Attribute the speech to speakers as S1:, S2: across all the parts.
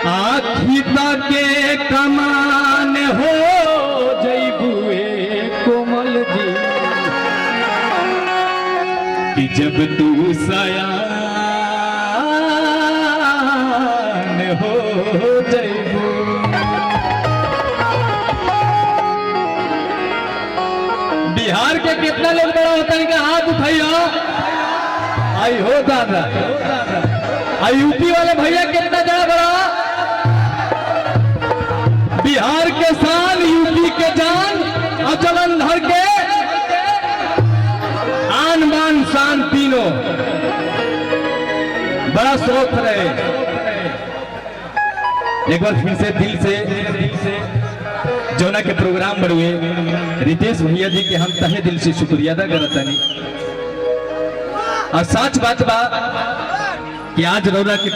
S1: आखी के कमान हो जैबुए कोमल जी कि जब तू सयान हो जैबू। बिहार के कितना लोग बड़ा होता है कि हाथ उठाइयो। आई हो दादा। यूपी वाले भैया कितना जरा बड़ा। बिहार के शान यूपी के जान और जलंधर के आन बान शान तीनों बड़ा शौक रहे। एक बार फिर से दिल से जोना के प्रोग्राम बढ़ुए रितेश भैया जी के हम तहे दिल से शुक्रिया अदा करता नहीं। और सच बात बा कि आज रौरा के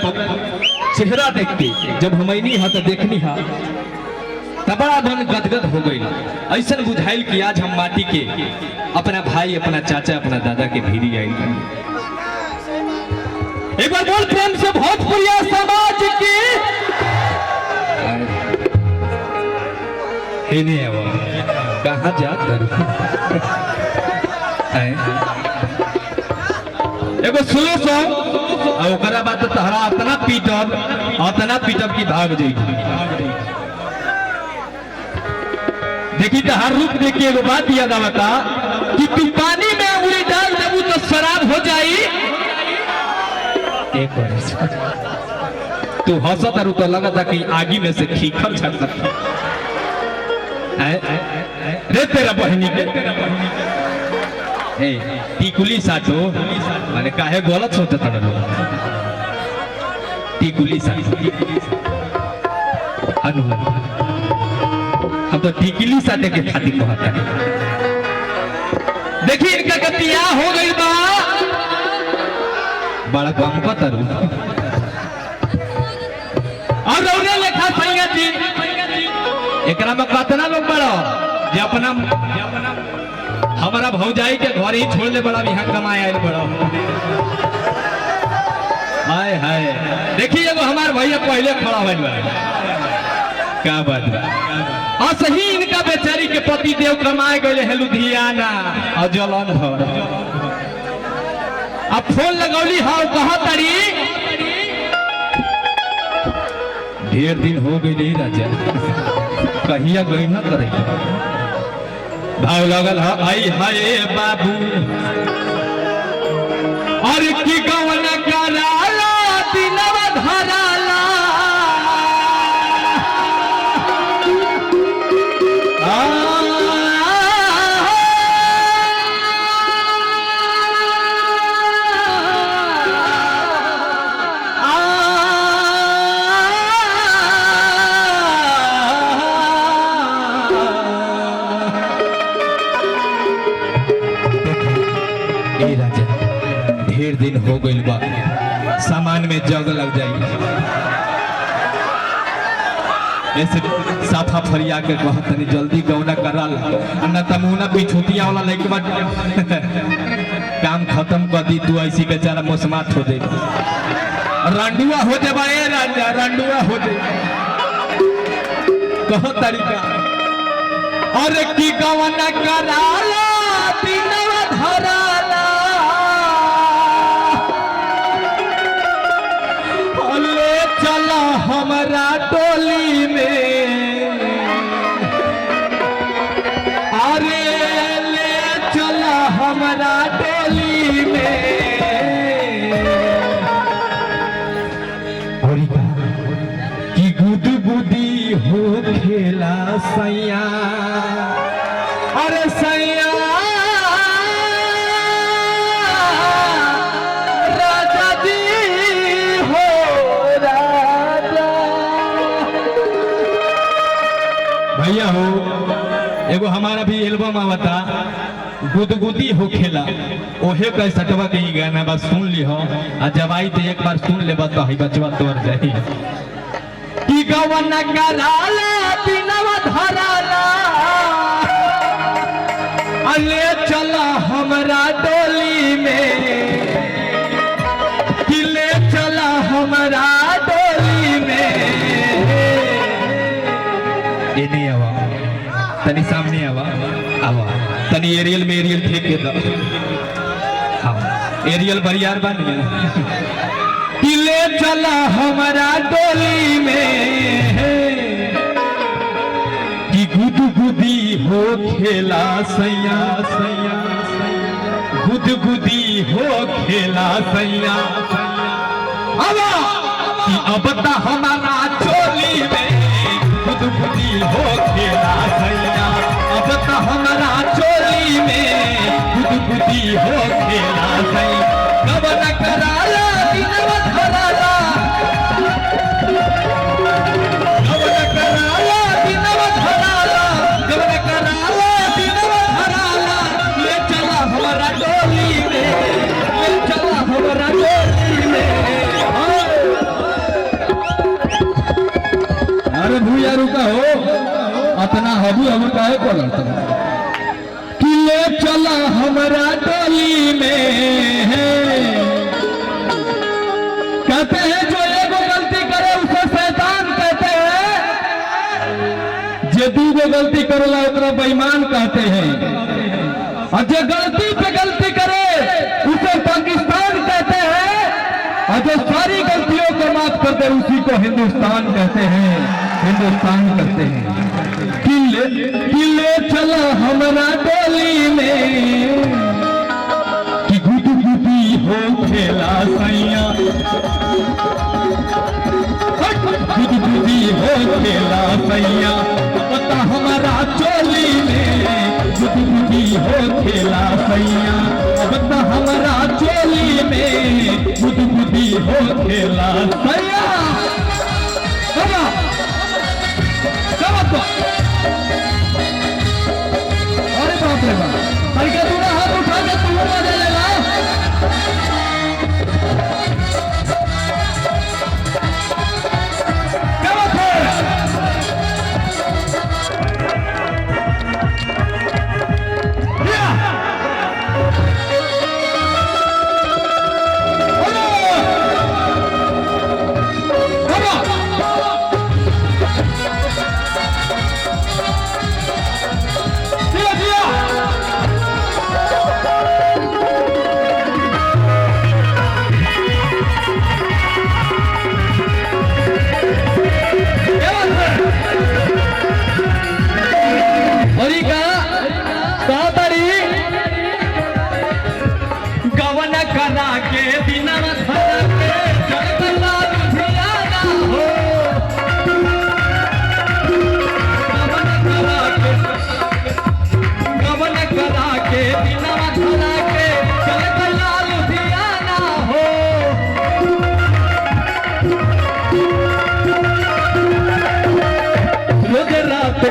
S1: चेहरा देख के जब हम हा तो देखनी हा तब बड़ा मन गदगद हो गई। ऐसा बुझाइल कि आज हम माटी के अपना भाई अपना चाचा अपना दादा के भीरी आई। एक बार बोल प्रेम से भोजपुरी समाज की कहाँ जा एगो स्लो सॉन्ग और बाद तहरा अतना पीटब की भाग जाई। देखी तो हर रूप देख के एगो बात याद आवता कि तू पानी में उंगली डाल देबू तो शराब हो जाई। एक तू हंसत और तो लगता कि आगी में से खीखर छटक रे तेरा बहनी के टिकुली साटो माने काहे गलत सोचता लोग। टिकुली साटो हम तो टिकुली साटे के खातिर कहता है। देखिए इनका कतिया हो गई बा बड़ा कम कतरू और रौने लेखा सैया जी एकरा में कतना लोग बड़ा जे अपना हमारा भौजाई के घर ही छोड़ ले बड़ा यहाँ कमाए आए बड़ा। हाय हाय देखिए एगो हमारे भैया पहले खड़ा हो क्या बात हाँ सही इनका बेचारी के पति देव कमाए गए है लुधियाना और जलंधर। अब फोन लगौली हाँ कहा तारी ढेर दिन हो गई नहीं राजा कहिया गई ना करे भाव लगल आई हाय बाबू और की गवन कराला दिनवा धराला ढेर दिन हो गई बा सामान में जग लग जाई। ऐसे साफा फरिया के कहत नहीं जल्दी गौना करा ला न तमुना पिछुतिया वाला लेके बाद काम खत्म कर दी तू ऐसी बेचारा मोसमात हो दे रंडुआ हो जाए ए राजा रंडुआ हो जाए कहो तरीका और की गौना करा ला दिनवा धराला चला हमारा टोली में अरे ले चला हमारा टोली में कि गुदगुदी हो खेला सैया अरे सैया भैया हो एगो हमारा भी एल्बम आवता गुदगुदी हो खेला ओहे कैसटवा के ही गाना बस सुन ली हो आ जब आई तो एक बार सुन ले तो ही बचवा तोड़ जाई की गवन कराला दिनवा धराला अले चला हमरा डोली में कि ले चला हमरा डोली में ये नहीं आवा तनी सामने आवा आवा तनी एरियल में एरियल ठीक के दो हाँ एरियल बरियार बन गया ले चला हमारा डोली में कि गुदगुदी हो खेला सैया सैया गुदगुदी हो खेला सैया अब तो हमारा चोली में गुदगुदी हो खेला सैया अब तो हमारा चोली में गुदगुदी हो खेला सैया कब न कराला दिनवा धराला कब न कराला दिनवा धराला कब न कराला दिनवा धराला ले चला हमारा डोली में ले चला हमारा डोली में अरे भूया रुका हो अतना हबू हम काहे बोलत कि ले चला हमारा डोली में कहते हैं जो एगो गलती करे उसे शैतान कहते हैं जो दूगो गलती करेला उतना बेईमान कहते हैं और जो गलती पे गलती करे उसे पाकिस्तान कहते हैं और जो सारी गलतियों को माफ कर दे उसी को हिंदुस्तान कहते हैं हिंदुस्तान कहते हैं किले चला हमारा डोली में कि गुदगुदी हो खेला सैया गुदगुदी हो खेला सैया पता हमारा चोली में गुदगुदी हो खेला सैया पता हमारा चोली में गुदगुदी हो खेला सैया अरे बाप रे बाप तरीका तूने हाथ उठा के तू मजा लेगा क्या बात है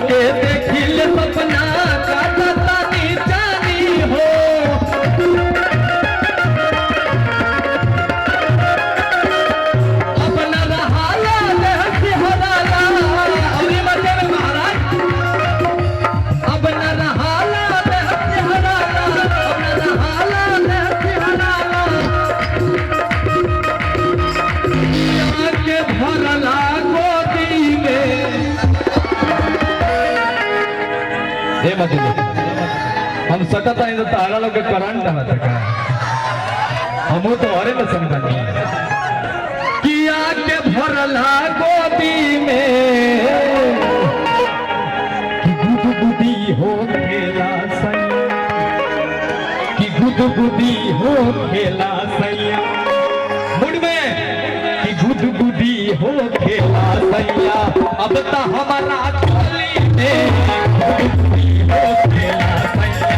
S1: के देखिल सपना काटता नीचानी हो अपना रहाला लहसी हराला अभी मजे में महाराज अपना रहाला लहसी हराला अपना रहाला लहसी हराला के भरला गोदी में हम सकता है तो तारा लोग करंट है हम तो अरे में समझा किया के भरला गोदी में कि गुदगुदी हो खेला सैया कि गुदगुदी हो खेला सैया मुड़ में कि गुदगुदी हो खेला सैया अब तो हमारा चोली में हो खेला सैया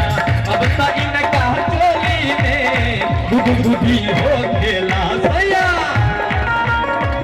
S1: अब तो इनका चोली में गुदगुदी